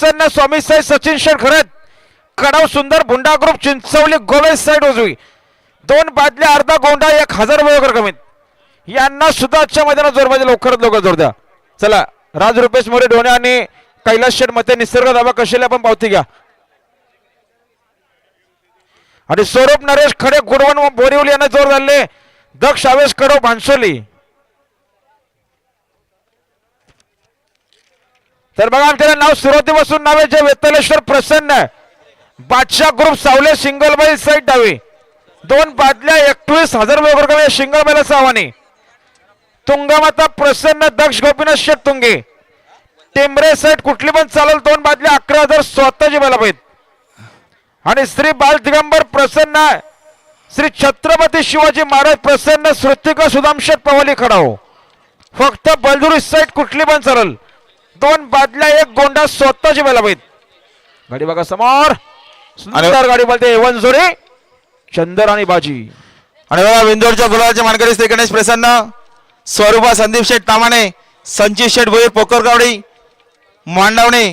प्रसन्न स्वामी साई सचिन शेठ खरत कडाव सुंदर भुंडा ग्रुप चिंचवली गोवे साईड उजवी 2 बादल्या अर्धा गोंडा 1000 रुपये कमीत यांना सुद्धा आजच्या मैदानात जोरबाजी लवकरात लवकर जोर द्या. चला राज रुपेश मोरे ढोणे आणि कैलास शेठ मते निसर्ग दाबा कशेले आपण पावती घ्या. आणि स्वरूप नरेश खडे गुडवन व बोरिवली यांना जोर झाले. दक्ष आवेश कडव भांसोली. तर बघा आमच्या नाव सुरुवातीपासून नाव आहे जे वेतलेश्वर प्रसन्न बादशाह ग्रुप सावले सिंगल बैल साईड डावी 2 बादल्या 21,000 रुपये सिंगल बैलाचं आव्हाने. तुंगमाता प्रसन्न दक्ष गोपीनाथ शेठ तुंगे टेंबरे साईड कुठली पण चालेल 2 बादल्या 11,000 स्वतःची बैला पाहिजे. आणि श्री बाल दिगंबर प्रसन्न श्री छत्रपती शिवाजी महाराज प्रसन्न श्रुतिका सुदाम शेठ पवाली खडाव फक्त बलदुरी साईड कुठली पण चालेल 2 बादल्या 1 गोंडा स्वतःची बैला पाहिजे. गाडी बघा समोर सुंदर गाडी बोलते एवन जोडी चंदर आणि बाजी. आणि बघा विंदोरच्या गुलाबाचे मानकरी श्री गणेश प्रसन्न स्वरूपा संदीप शेठ तामाणे संचित शेठ भोईर पोकरगावडी मांडवणे